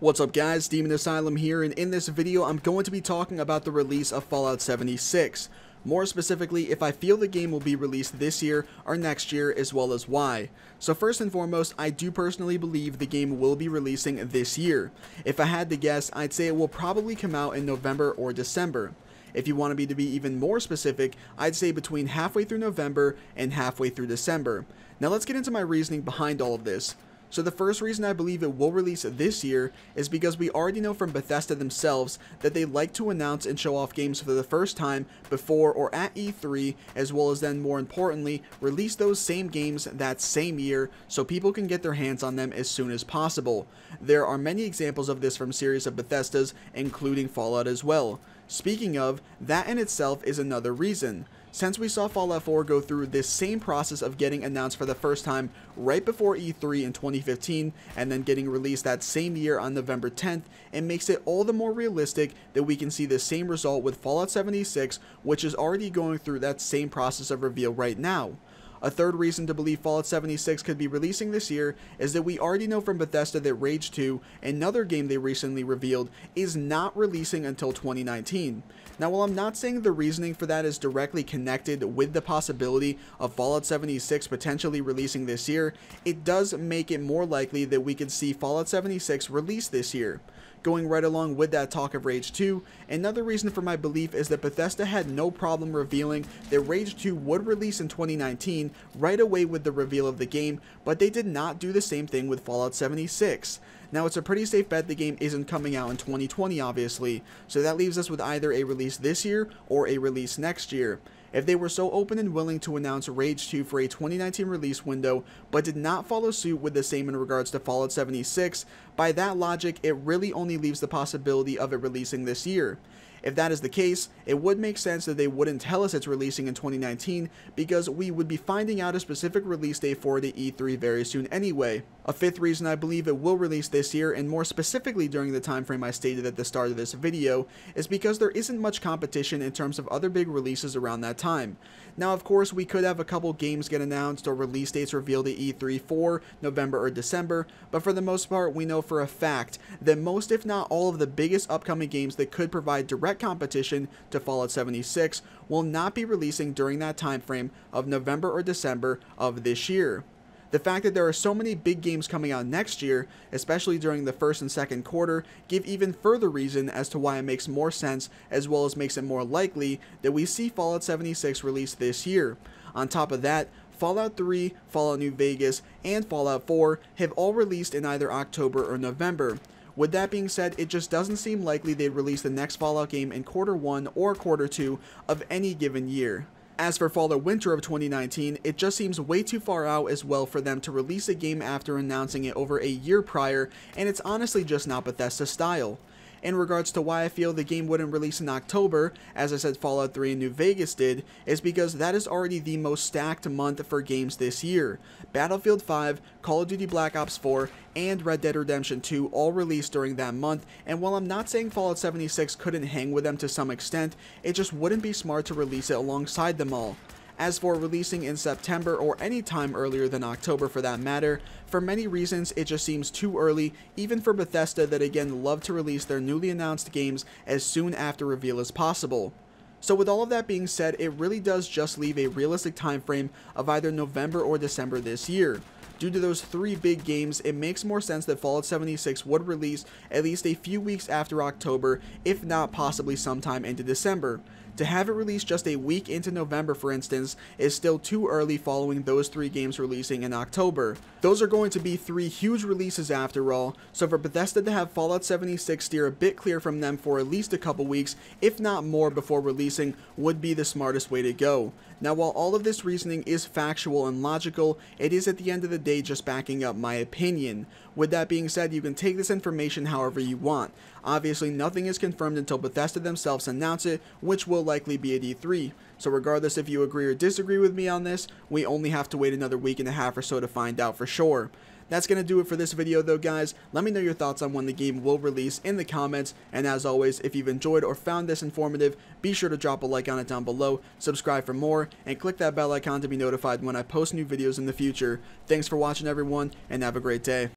What's up guys, DemonAsylum here, and in this video I'm going to be talking about the release of Fallout 76. More specifically, if I feel the game will be released this year or next year, as well as why. So first and foremost, I do personally believe the game will be releasing this year. If I had to guess, I'd say it will probably come out in November or December. If you want me to be even more specific, I'd say between halfway through November and halfway through December. Now let's get into my reasoning behind all of this. So the first reason I believe it will release this year is because we already know from Bethesda themselves that they like to announce and show off games for the first time before or at E3, as well as then more importantly, release those same games that same year so people can get their hands on them as soon as possible. There are many examples of this from series of Bethesda's, including Fallout as well. Speaking of, that in itself is another reason. Since we saw Fallout 4 go through this same process of getting announced for the first time right before E3 in 2015 and then getting released that same year on November 10th, it makes it all the more realistic that we can see the same result with Fallout 76, which is already going through that same process of reveal right now. A third reason to believe Fallout 76 could be releasing this year is that we already know from Bethesda that Rage 2, another game they recently revealed, is not releasing until 2019. Now, while I'm not saying the reasoning for that is directly connected with the possibility of Fallout 76 potentially releasing this year, it does make it more likely that we could see Fallout 76 released this year. Going right along with that talk of Rage 2, another reason for my belief is that Bethesda had no problem revealing that Rage 2 would release in 2019 right away with the reveal of the game, but they did not do the same thing with Fallout 76. Now, it's a pretty safe bet the game isn't coming out in 2020 obviously, so that leaves us with either a release this year or a release next year. If they were so open and willing to announce Rage 2 for a 2019 release window, but did not follow suit with the same in regards to Fallout 76, by that logic, it really only leaves the possibility of it releasing this year. If that is the case, it would make sense that they wouldn't tell us it's releasing in 2019 because we would be finding out a specific release date for the E3 very soon anyway. A fifth reason I believe it will release this year, and more specifically during the time frame I stated at the start of this video, is because there isn't much competition in terms of other big releases around that time. Now, of course, we could have a couple games get announced or release dates revealed at E3 for November or December, but for the most part, we know for a fact that most, if not all, of the biggest upcoming games that could provide direct competition to Fallout 76 will not be releasing during that time frame of November or December of this year. The fact that there are so many big games coming out next year, especially during the first and second quarter, give even further reason as to why it makes more sense, as well as makes it more likely that we see Fallout 76 released this year. On top of that, Fallout 3, Fallout New Vegas, and Fallout 4 have all released in either October or November. With that being said, it just doesn't seem likely they'd release the next Fallout game in quarter 1 or quarter 2 of any given year. As for Fallout Winter of 2019, it just seems way too far out as well for them to release a game after announcing it over a year prior, and it's honestly just not Bethesda style. In regards to why I feel the game wouldn't release in October, as I said Fallout 3 and New Vegas did, is because that is already the most stacked month for games this year. Battlefield 5, Call of Duty Black Ops 4, and Red Dead Redemption 2 all released during that month, and while I'm not saying Fallout 76 couldn't hang with them to some extent, it just wouldn't be smart to release it alongside them all. As for releasing in September or any time earlier than October for that matter, for many reasons it just seems too early, even for Bethesda that again love to release their newly announced games as soon after reveal as possible. So with all of that being said, it really does just leave a realistic time frame of either November or December this year. Due to those three big games, it makes more sense that Fallout 76 would release at least a few weeks after October, if not possibly sometime into December. To have it released just a week into November, for instance, is still too early following those three games releasing in October. Those are going to be three huge releases after all, so for Bethesda to have Fallout 76 steer a bit clear from them for at least a couple weeks, if not more, before releasing would be the smartest way to go. Now, while all of this reasoning is factual and logical, it is at the end of the day just backing up my opinion. With that being said, you can take this information however you want. Obviously, nothing is confirmed until Bethesda themselves announce it, which will likely be at E3. So regardless if you agree or disagree with me on this, we only have to wait another week and a half or so to find out for sure. That's going to do it for this video though, guys. Let me know your thoughts on when the game will release in the comments, and as always, if you've enjoyed or found this informative, be sure to drop a like on it down below, subscribe for more, and click that bell icon to be notified when I post new videos in the future. Thanks for watching everyone, and have a great day.